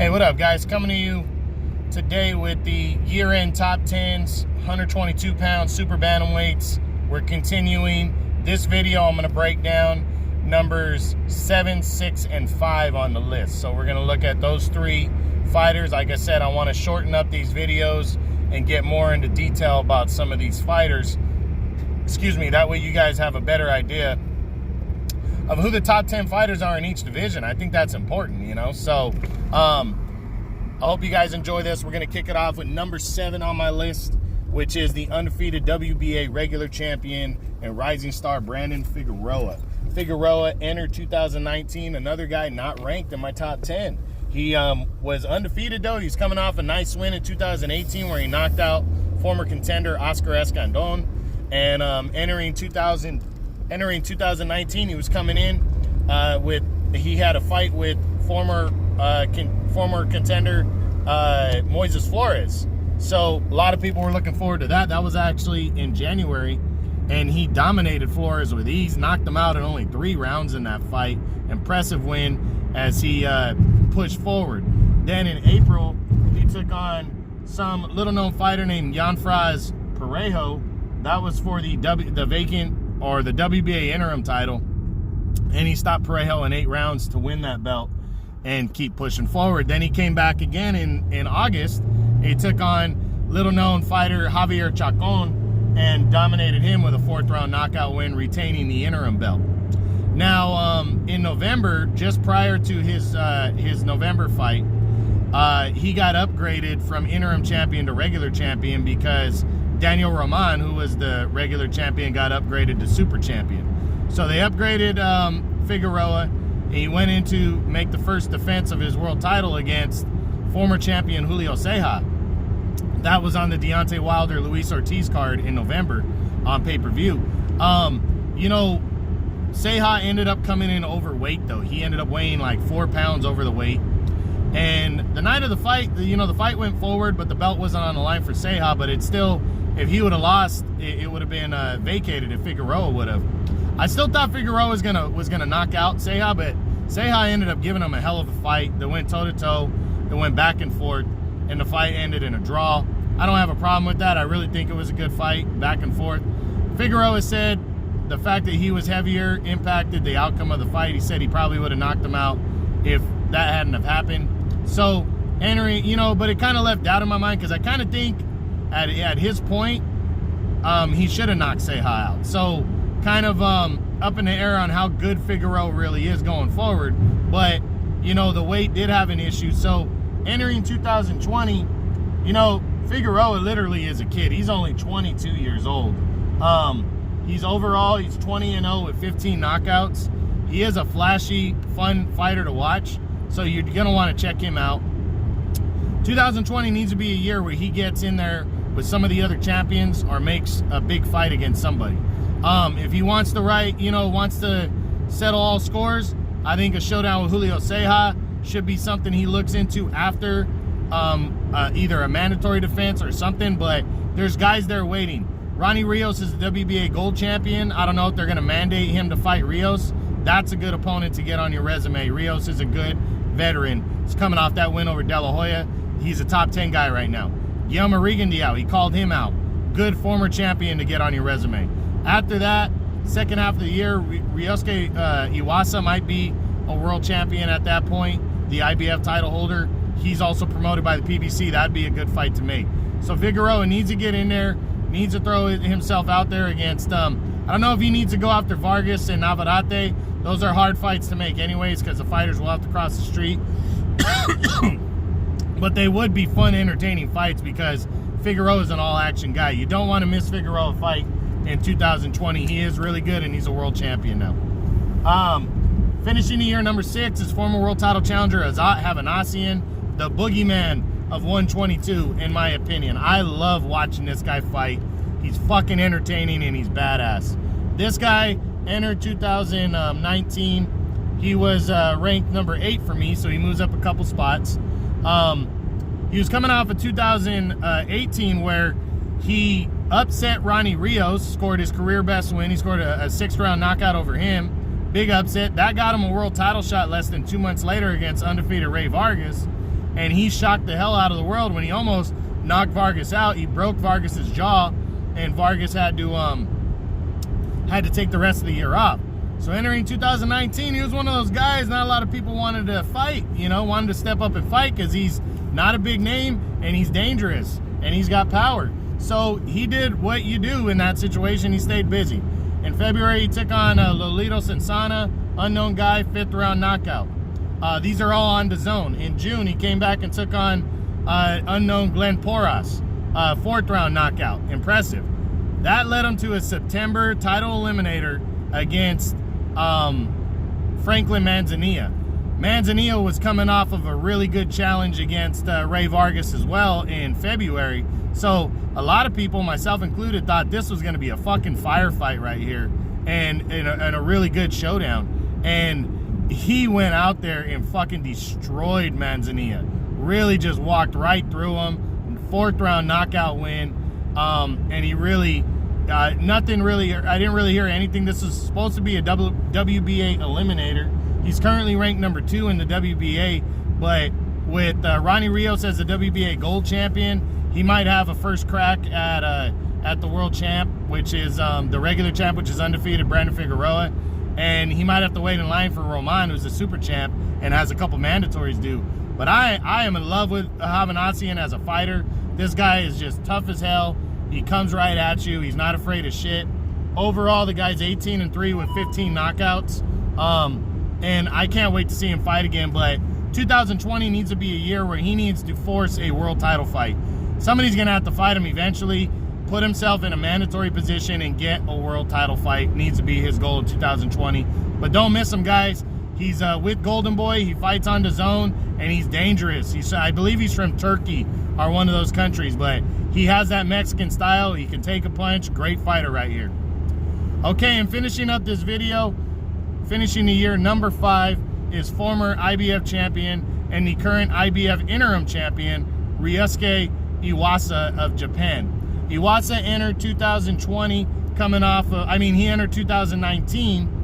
Hey, what up, guys? Coming to you today with the year-end top 10s, 122-pound super bantamweights. We're continuing this video. I'm going to break down numbers 7, 6, and 5 on the list. So we're going to look at those three fighters. Like I said, I want to shorten up these videos and get more into detail about some of these fighters. Excuse me, that way you guys have a better idea of who the top 10 fighters are in each division. I think that's important, you know. So I hope you guys enjoy this. We're going to kick it off with number 7 on my list, which is the undefeated WBA regular champion and rising star Brandon Figueroa. Figueroa entered 2019, another guy not ranked in my top 10. He was undefeated, though. He's coming off a nice win in 2018 where he knocked out former contender Oscar Escandon. And entering 2019, he was coming in he had a fight with former contender Moises Flores. So a lot of people were looking forward to that. That was actually in January, and he dominated Flores with ease, knocked him out in only 3 rounds in that fight. Impressive win as he pushed forward. Then in April, he took on some little-known fighter named Yanfraz Parejo. That was for the vacant or the WBA interim title, and he stopped Parejo in 8 rounds to win that belt and keep pushing forward. Then he came back again in August. He took on little-known fighter Javier Chacon and dominated him with a 4th-round knockout win, retaining the interim belt. Now, in November, just prior to his November fight, he got upgraded from interim champion to regular champion because Daniel Roman, who was the regular champion, got upgraded to super champion. So they upgraded Figueroa, and he went in to make the first defense of his world title against former champion Julio Ceja. That was on the Deontay Wilder-Luis Ortiz card in November on pay-per-view. You know, Ceja ended up coming in overweight, though. He ended up weighing like 4 pounds over the weight. And the night of the fight, the fight went forward, but the belt wasn't on the line for Ceja, but it's still, if he would have lost, it would have been vacated if Figueroa would have. I still thought Figueroa was gonna knock out Ceja, but Ceja ended up giving him a hell of a fight. They went toe-to-toe, they went back and forth, and the fight ended in a draw. I don't have a problem with that. I really think it was a good fight, back and forth. Figueroa said the fact that he was heavier impacted the outcome of the fight. He said he probably would have knocked him out if that hadn't have happened. So entering, but it kind of left doubt in my mind because I kind of think at his point, he should have knocked Ceja out. So kind of up in the air on how good Figueroa really is going forward. But, the weight did have an issue. So entering 2020, Figueroa literally is a kid. He's only 22 years old. He's 20-0 with 15 knockouts. He is a flashy, fun fighter to watch. So you're going to want to check him out. 2020 needs to be a year where he gets in there with some of the other champions or makes a big fight against somebody. If he wants to wants to settle all scores, I think a showdown with Julio Ceja should be something he looks into after either a mandatory defense or something, but there's guys there waiting. Ronnie Rios is the WBA gold champion. I don't know if they're going to mandate him to fight Rios. That's a good opponent to get on your resume. Rios is a good veteran. He's coming off that win over De La Hoya. He's a top 10 guy right now. Guillermo Rigondeaux, he called him out. Good former champion to get on your resume. After that, second half of the year, Ryosuke Iwasa might be a world champion at that point, the IBF title holder. He's also promoted by the PBC. That'd be a good fight to make. So Figueroa needs to get in there, needs to throw himself out there against, I don't know if he needs to go after Vargas and Navarrete. Those are hard fights to make anyways because the fighters will have to cross the street. But they would be fun, entertaining fights because Figueroa is an all-action guy. You don't want to miss Figueroa fight in 2020. He is really good, and he's a world champion now. Finishing the year, number 6 is former world title challenger Azat Havanassian, the boogeyman of 122, in my opinion. I love watching this guy fight. He's fucking entertaining, and he's badass. This guy entered 2019. He was ranked number 8 for me, so he moves up a couple spots. He was coming off of 2018 where he upset Ronnie Rios, scored his career best win. He scored a 6th-round knockout over him. Big upset. That got him a world title shot less than 2 months later against undefeated Ray Vargas. and he shocked the hell out of the world when he almost knocked Vargas out. He broke Vargas's jaw, and Vargas had to take the rest of the year off. So entering 2019, he was one of those guys not a lot of people wanted to fight, wanted to step up and fight because he's not a big name and he's dangerous and he's got power. So he did what you do in that situation. He stayed busy. In February, he took on Lolito Sansana, unknown guy, 5th round knockout. These are all on DAZN. In June, he came back and took on unknown Glenn Porras, 4th round knockout. Impressive. That led him to a September title eliminator against Franklin Manzanilla. Manzanilla was coming off of a really good challenge against Ray Vargas as well in February. So a lot of people, myself included, thought this was going to be a fucking firefight right here and a really good showdown. And he went out there and fucking destroyed Manzanilla. Really just walked right through him. 4th round knockout win. And he really, nothing really, I didn't really hear anything. This is supposed to be a WBA eliminator. He's currently ranked number 2 in the WBA, but with Ronnie Rios as the WBA gold champion, he might have a first crack at the world champ, which is the regular champ, which is undefeated, Brandon Figueroa. And he might have to wait in line for Roman, who's the super champ and has a couple mandatories due. But I am in love with Havanassian as a fighter. This guy is just tough as hell. He comes right at you. He's not afraid of shit. Overall, the guy's 18-3 with 15 knockouts. And I can't wait to see him fight again. But 2020 needs to be a year where he needs to force a world title fight. Somebody's going to have to fight him eventually, put himself in a mandatory position, and get a world title fight. Needs to be his goal in 2020. But don't miss him, guys. He's with Golden Boy. He fights on DAZN, and he's dangerous. I believe he's from Turkey or one of those countries, but he has that Mexican style. He can take a punch. Great fighter right here. Okay, and finishing up this video, finishing the year number 5 is former IBF champion and the current IBF interim champion, Ryusuke Iwasa of Japan. Iwasa entered 2020 coming off of, he entered 2019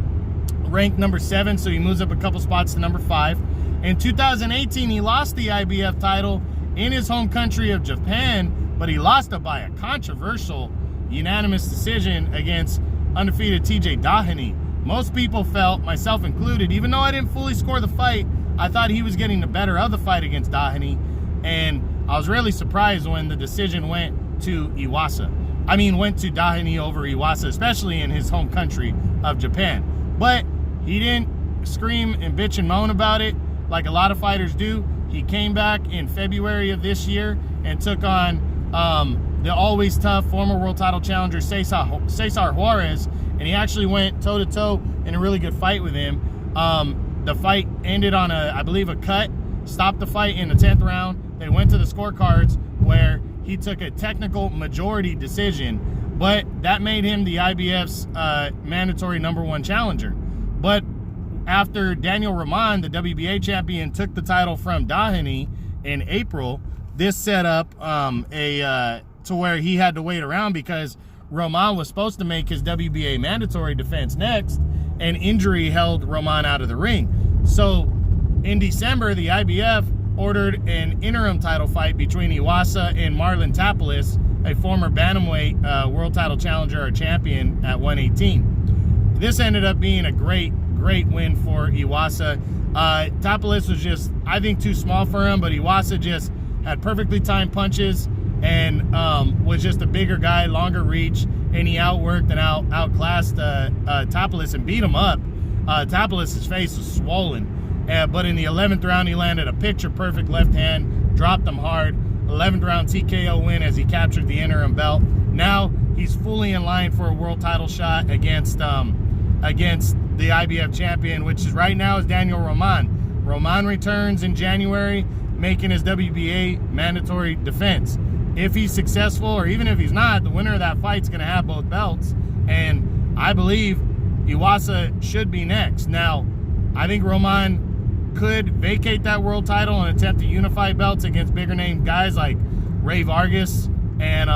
ranked number 7, so he moves up a couple spots to number 5. In 2018, he lost the IBF title in his home country of Japan, but he lost it by a controversial unanimous decision against undefeated TJ Dahani. Most people felt, myself included, even though I didn't fully score the fight, I thought he was getting the better of the fight against Dahani, and I was really surprised when the decision went to Iwasa. Went to Dahani over Iwasa, especially in his home country of Japan. But he didn't scream and bitch and moan about it like a lot of fighters do. He came back in February of this year and took on the always tough former world title challenger Cesar Juarez, and he actually went toe-to-toe in a really good fight with him. The fight ended on I believe a cut, stopped the fight in the 10th round. They went to the scorecards where he took a technical majority decision, but that made him the IBF's mandatory number 1 challenger. But after Daniel Roman, the WBA champion, took the title from Dahani in April, this set up to where he had to wait around because Roman was supposed to make his WBA mandatory defense next, and injury held Roman out of the ring. So in December, the IBF ordered an interim title fight between Iwasa and Marlon Tapales, a former bantamweight world title challenger or champion at 118. This ended up being a great win for Iwasa. Tapales was just, I think, too small for him, but Iwasa just had perfectly timed punches and was just a bigger guy, longer reach, and he outworked and outclassed Tapales and beat him up. Tapales' face was swollen. But in the 11th round, he landed a picture-perfect left hand, dropped him hard. 11th round TKO win as he captured the interim belt. Now he's fully in line for a world title shot against the IBF champion, which is right now is Daniel Roman. Roman returns in January, making his WBA mandatory defense. If he's successful, or even if he's not, the winner of that fight's going to have both belts, and I believe Iwasa should be next. Now, I think Roman could vacate that world title and attempt to unify belts against bigger name guys like Ray Vargas and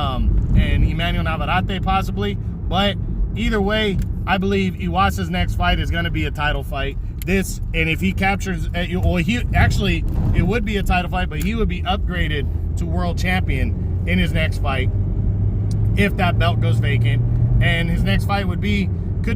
Emmanuel Navarrete possibly. But either way, I believe Iwasa's next fight is going to be a title fight. this, and if he captures, well, he actually, it would be a title fight, but he would be upgraded to world champion in his next fight if that belt goes vacant. And his next fight could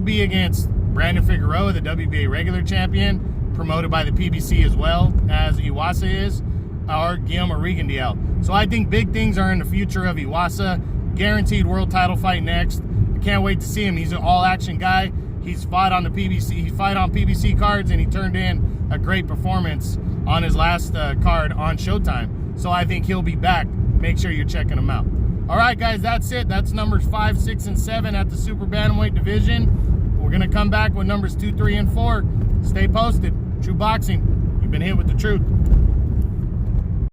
be against Brandon Figueroa, the WBA regular champion, promoted by the PBC as well as Iwasa is, or Guillermo Rigondeaux. So I think big things are in the future of Iwasa. Guaranteed world title fight next. I can't wait to see him. He's an all-action guy. He's fought on the PBC. He fought on PBC cards, and he turned in a great performance on his last card on Showtime. So I think he'll be back. Make sure you're checking him out. All right, guys, that's it. That's numbers 5, 6, and 7 at the Super Bantamweight division. We're going to come back with numbers 2, 3, and 4. Stay posted. True Boxing, you've been hit with the truth.